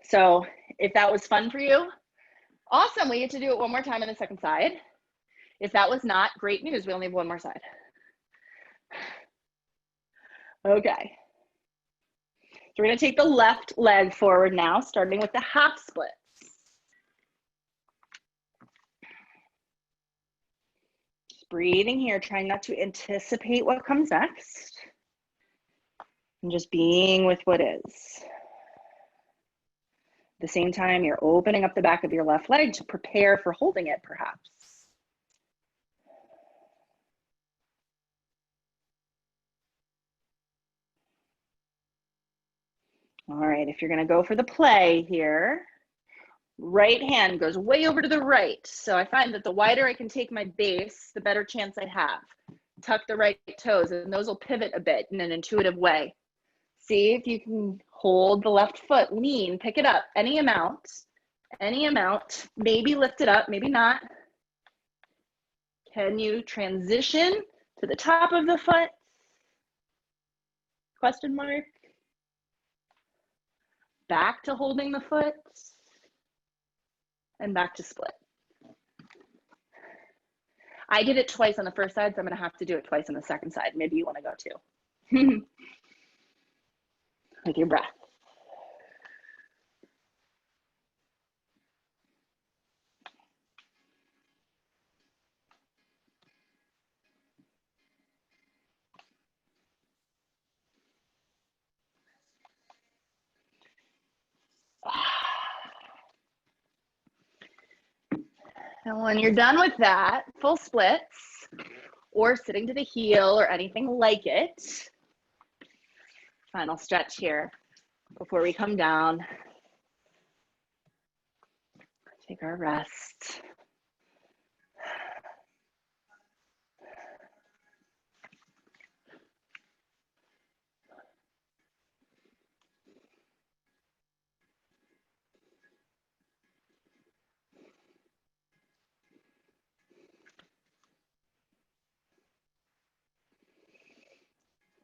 S1: So if that was fun for you, awesome, we get to do it one more time on the second side. If that was not, great news, we only have one more side. Okay. So we're gonna take the left leg forward now, starting with the half splits. Just breathing here, trying not to anticipate what comes next. And just being with what is. At the same time, you're opening up the back of your left leg to prepare for holding it, perhaps. All right, if you're gonna go for the play here, right hand goes way over to the right. So I find that the wider I can take my base, the better chance I have. Tuck the right toes, and those will pivot a bit in an intuitive way. See if you can hold the left foot, lean, pick it up, any amount, maybe lift it up, maybe not. Can you transition to the top of the foot? Question mark. back to holding the foot, and back to split. I did it twice on the first side, so I'm going to have to do it twice on the second side. Maybe you want to go too. With your breath. And when you're done with that, full splits or sitting to the heel or anything like it. Final stretch here before we come down. Take our rest.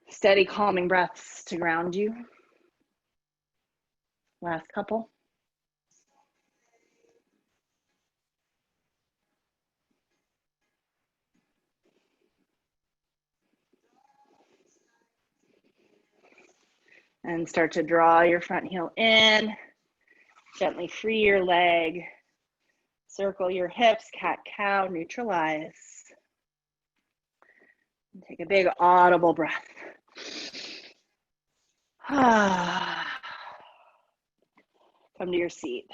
S1: Steady, calming breaths to ground you. Last couple. And start to draw your front heel in. Gently free your leg. Circle your hips, cat-cow, neutralize. And take a big audible breath. Come to your seat.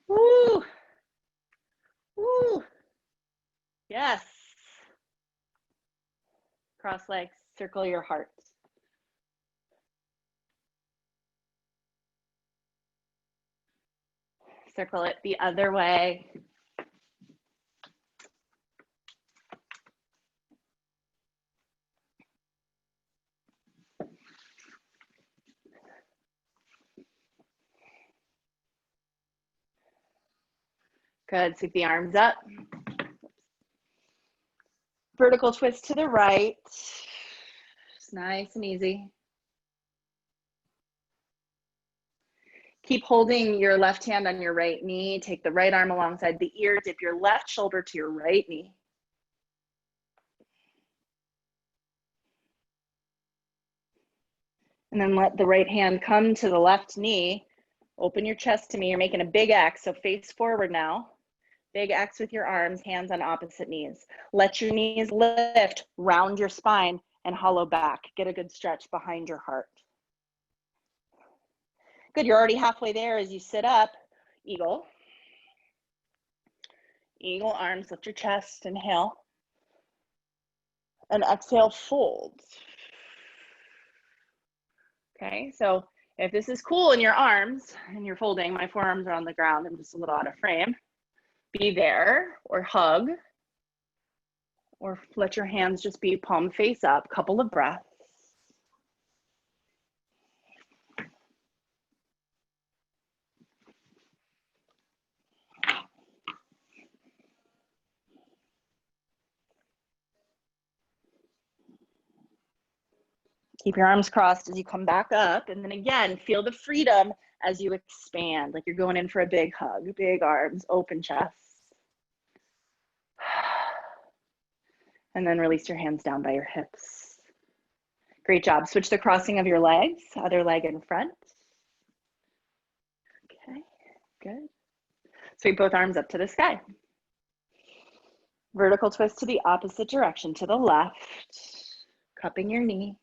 S1: Woo! Woo! Yes. Cross legs, circle your heart. Circle it the other way. Good, sweep the arms up. Vertical twist to the right. Just nice and easy. Keep holding your left hand on your right knee. Take the right arm alongside the ear. Dip your left shoulder to your right knee. And then let the right hand come to the left knee. Open your chest to me. You're making a big X, so face forward now. Big X with your arms, hands on opposite knees. Let your knees lift, round your spine, and hollow back. Get a good stretch behind your heart. Good, you're already halfway there as you sit up. Eagle. Eagle arms, lift your chest, inhale. And exhale, fold. Okay, so if this is cool in your arms and you're folding, my forearms are on the ground, I'm just a little out of frame. Be there or hug or let your hands just be palm face up, couple of breaths. Keep your arms crossed as you come back up. And then again, feel the freedom as you expand, like you're going in for a big hug, big arms, open chest. And then release your hands down by your hips. Great job. Switch the crossing of your legs, other leg in front. Okay, good. Sweep both arms up to the sky. Vertical twist to the opposite direction, to the left, cupping your knee.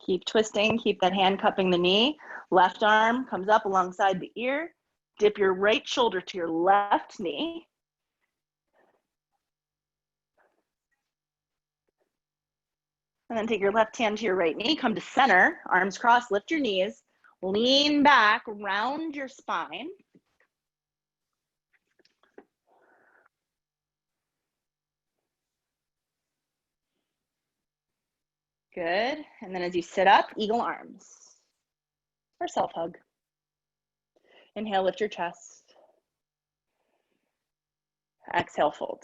S1: Keep twisting, keep that hand cupping the knee. Left arm comes up alongside the ear. Dip your right shoulder to your left knee. And then take your left hand to your right knee, come to center, arms crossed, lift your knees, lean back, round your spine. Good, and then as you sit up, eagle arms, or self-hug. Inhale, lift your chest. Exhale, fold.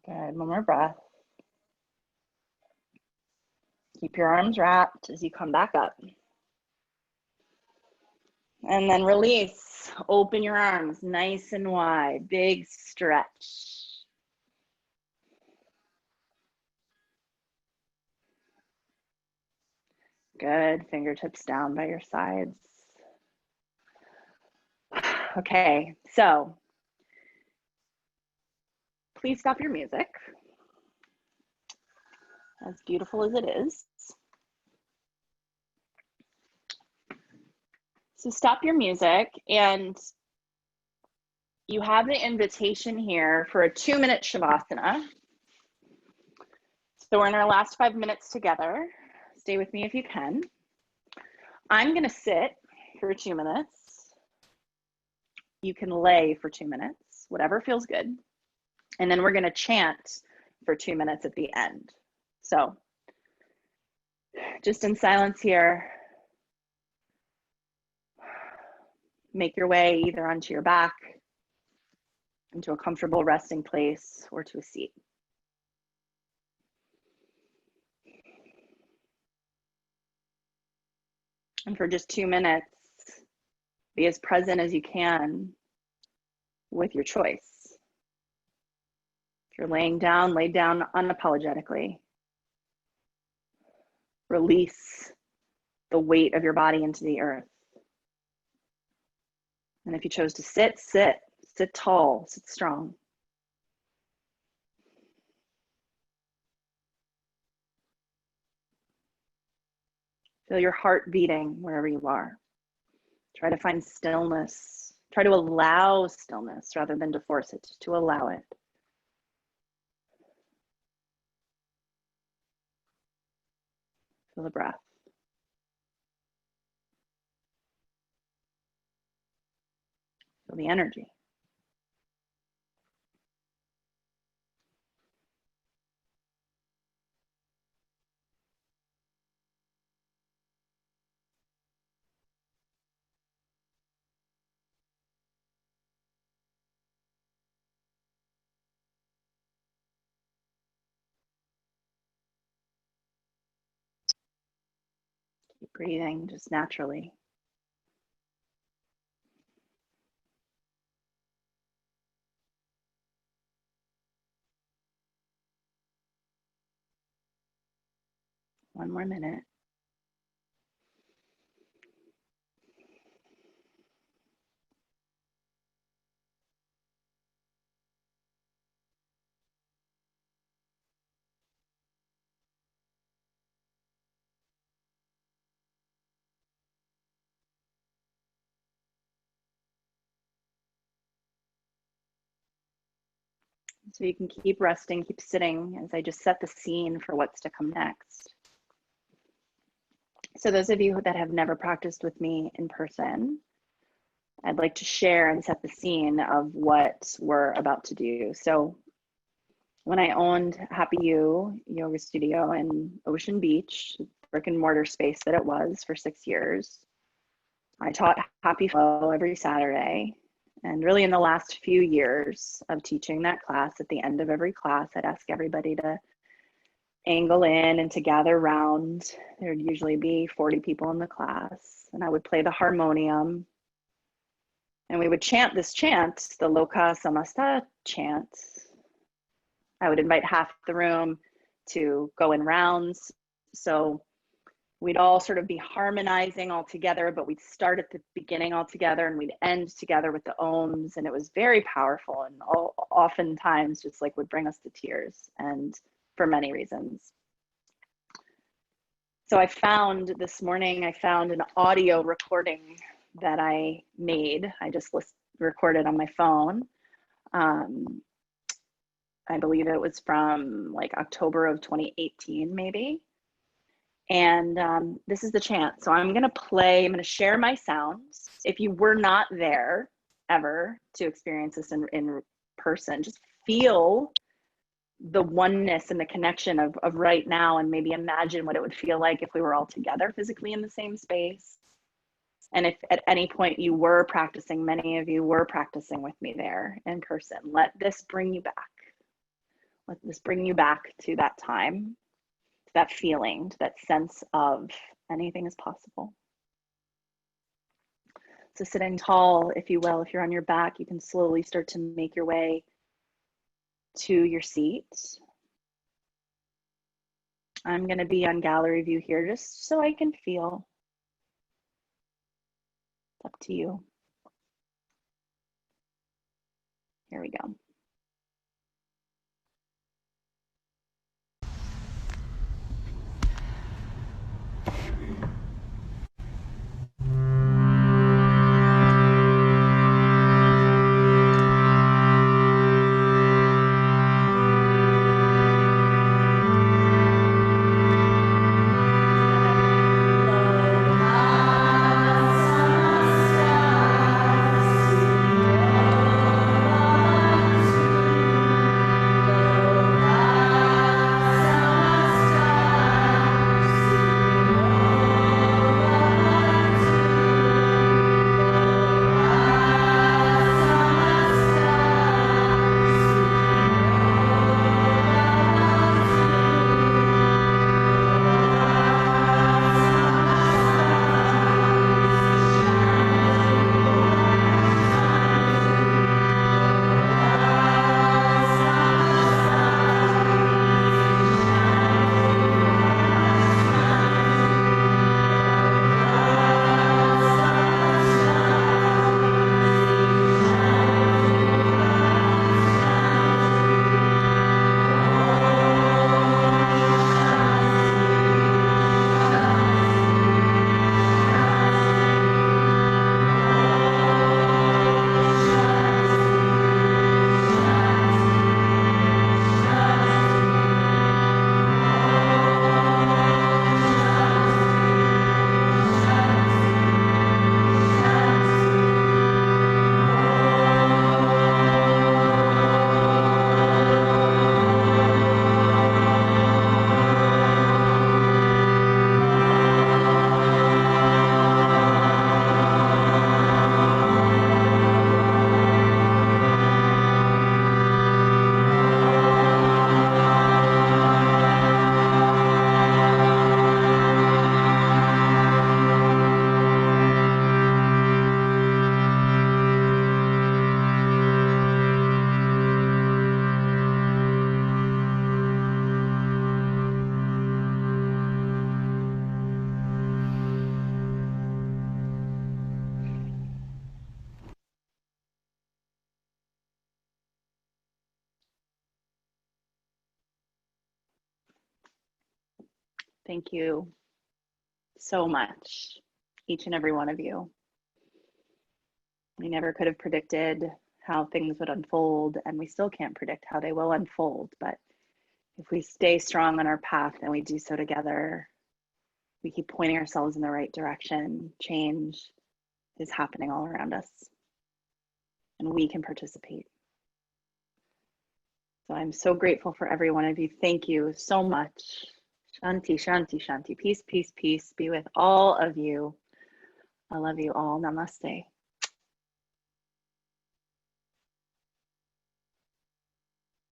S1: Good, one more breath. Keep your arms wrapped as you come back up. And then release, open your arms nice and wide, big stretch. Good, fingertips down by your sides. Okay, so please stop your music, as beautiful as it is. So stop your music, and you have the invitation here for a 2-minute Shavasana. So we're in our last 5 minutes together. Stay with me if you can. I'm gonna sit for 2 minutes. You can lay for 2 minutes, whatever feels good. And then we're gonna chant for 2 minutes at the end. So just in silence here, make your way either onto your back, into a comfortable resting place, or to a seat. And for just 2 minutes, be as present as you can with your choice. If you're laying down, lay down unapologetically. Release the weight of your body into the earth. And if you chose to sit, sit. Sit tall, sit strong. Feel your heart beating wherever you are. Try to find stillness. Try to allow stillness rather than to force it, to allow it. Feel the breath. Feel the energy. Keep breathing just naturally. One more minute. So you can keep resting, keep sitting as I just set the scene for what's to come next. So those of you that have never practiced with me in person, I'd like to share and set the scene of what we're about to do. So when I owned Happy You Yoga Studio in Ocean Beach, brick and mortar space that it was for 6 years, I taught Happy Flow every Saturday. And really in the last few years of teaching that class, at the end of every class, I'd ask everybody to angle in and to gather around. There'd usually be 40 people in the class, and I would play the harmonium. And we would chant this chant, the Loka Samasta chant. I would invite half the room to go in rounds. So we'd all sort of be harmonizing all together, but we'd start at the beginning all together and we'd end together with the ohms. And it was very powerful and oftentimes just like would bring us to tears, and for many reasons. So this morning, I found an audio recording that I made. I just recorded on my phone. I believe it was from like October of 2018, maybe. And this is the chance. So I'm going to share my sounds. If you were not there ever to experience this in person, just feel the oneness and the connection of right now, and maybe imagine what it would feel like if we were all together physically in the same space. And if at any point you were practicing, many of you were practicing with me there in person, let this bring you back. Let this bring you back to that time, to that feeling, to that sense of anything is possible. So sitting tall, if you will, if you're on your back, you can slowly start to make your way to your seat. I'm going to be on gallery view here just so I can feel. It's up to you. Here we go. Thank you so much, each and every one of you. We never could have predicted how things would unfold, and we still can't predict how they will unfold. But if we stay strong on our path and we do so together, we keep pointing ourselves in the right direction, change is happening all around us, and we can participate. So I'm so grateful for every one of you. Thank you so much. Shanti, Shanti, Shanti. Peace, peace, peace be with all of you. I love you all. Namaste.